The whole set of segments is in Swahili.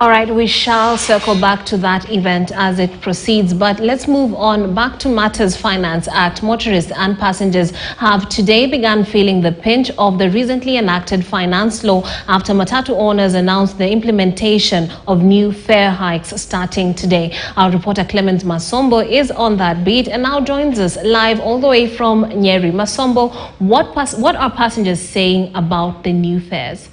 All right, we shall circle back to that event as it proceeds, but let's move on back to matters Finance Act. Motorists and passengers have today begun feeling the pinch of the recently enacted finance law after Matatu owners announced the implementation of new fare hikes starting today. Our reporter Clement Masombo is on that beat and now joins us live all the way from Nyeri. Masombo, what are passengers saying about the new fares?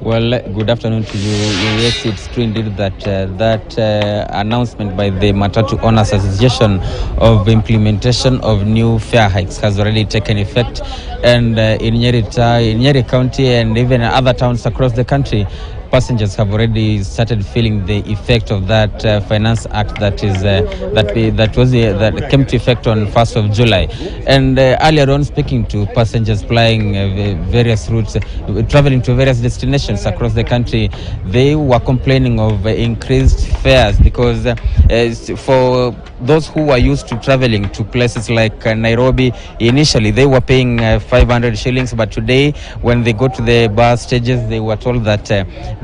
Well, good afternoon to you. Yes, it's true indeed that announcement by the Matatu Owners Association of implementation of new fare hikes has already taken effect, and in Nyeri County and even other towns across the country, passengers have already started feeling the effect of that Finance Act that came to effect on 1st of July. And earlier on, speaking to passengers plying various routes, traveling to various destinations across the country, they were complaining of increased fares because for those who are used to traveling to places like Nairobi, initially they were paying 500 shillings, but today when they go to the bus stages, they were told that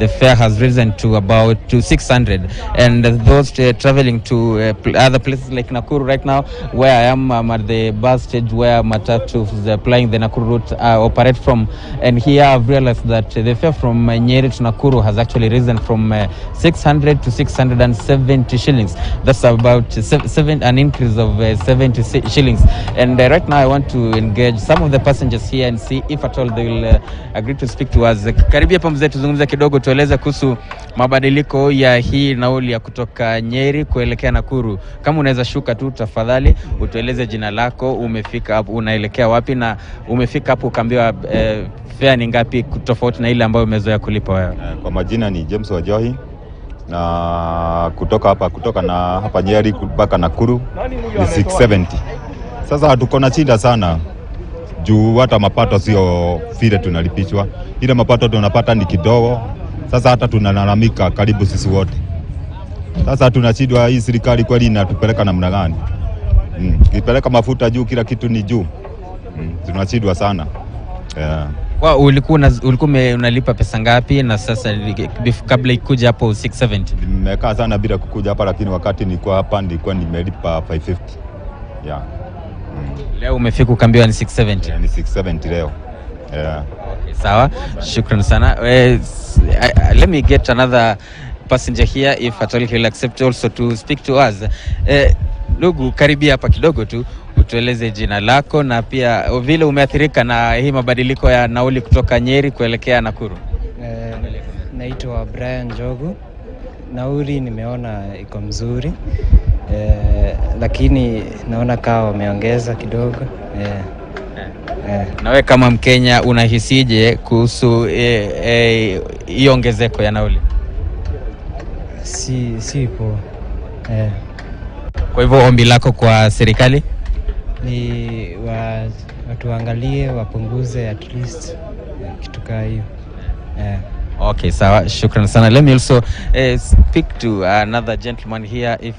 the fare has risen to about 600, and those traveling to other places like Nakuru right now, where I am, at the bus stage where Matatu is applying the Nakuru route operate from, and here I've realized that the fare from Nyeri to Nakuru has actually risen from 600 to 670 shillings. That's about an increase of 70 shillings. And right now I want to engage some of the passengers here and see if at all they will agree to speak to us. Karibia hapa mzee, tuzungumze kidogo, tueleze kuhusu mabadiliko ya hii nauli ya kutoka Nyeri kuelekea Nakuru. Kama unaweza shuka tu tafadhali, utueleze jina lako, umefika hapo, unaelekea wapi, na umefika hapo ukaambiwa fare ni ngapi tofauti na ile ambayo umezoea kulipa wewe. Kwa majina ni James Wajohi, na kutoka hapa Nyeri mpaka Nakuru ni 670. Sasa hatuko na shida sana juu hata mapato sio vile tunalipishwa. Ile mapato tunapata ni kidogo. Sasa hata tunalalamika karibu sisi wote. Sasa tunashindwa, hii serikali kweli inatupeleka namna gani? Kipeleka mafuta juu, kila kitu ni juu. Tunashindwa sana. Ulikuwa unalipa pesa ngapi na sasa kabla ikuja hapo 670? Nimekaa sana bila kukuja hapa, lakini wakati nilikuwa hapa nilikuwa nimelipa 550. Yeah. Leo umefika ukaambiwa ni 670? Yeah, ni 670 leo. Yeah. Okay, sawa. Shukran sana. Let me get another passenger here if at all he'll accept also to speak to us. Ndugu, karibia hapa kidogo tu, utueleze jina lako na pia vile umeathirika na hii mabadiliko ya nauli kutoka Nyeri kuelekea Nakuru. Naitwa Brian Jogu. Nauli nimeona iko mzuri, lakini naona kama wameongeza kidogo. Na wewe kama Mkenya unahisije kuhusu hiyo ongezeko ya nauli? Si poa. Kwa hivyo ombi lako kwa serikali ni watuangalie, wapunguze at least kitu kama hiyo. Okay, sawa. Shukran sana. Let me also speak to another gentleman here. If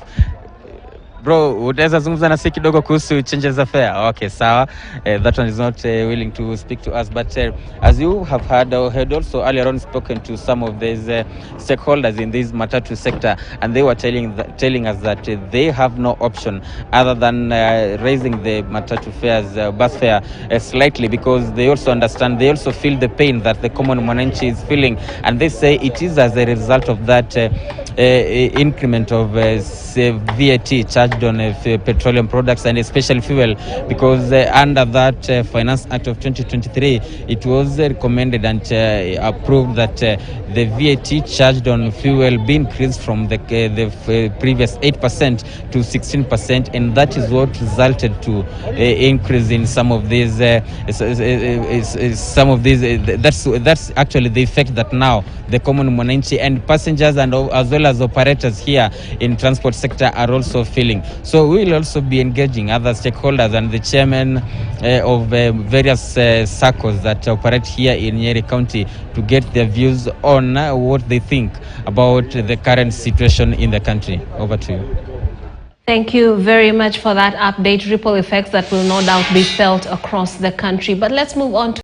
bro, utaweza zungumza na sisi kidogo kuhusu changes of fare? Okay, sawa. That one is not willing to speak to us, but as you have heard or had also earlier on spoken to some of these stakeholders in this Matatu sector, and they were telling us that they have no option other than raising the Matatu fares, bus fare slightly, because they also understand, they also feel the pain that the common mwananchi is feeling, and they say it is as a result of that increment of VAT charged on petroleum products and especially fuel, because under that Finance Act of 2023 it was recommended and approved that the VAT charged on fuel be increased from the previous 8% to 16%, and that is what resulted to increase in some of these that's actually the effect that now the common mwananchi and passengers and as well as operators here in transport sector are also feeling. So we will also be engaging other stakeholders and the chairman of various circles that operate here in Nyeri County to get their views on what they think about the current situation in the country. Over to you. Thank you very much for that update. Ripple effects that will no doubt be felt across the country. But let's move on to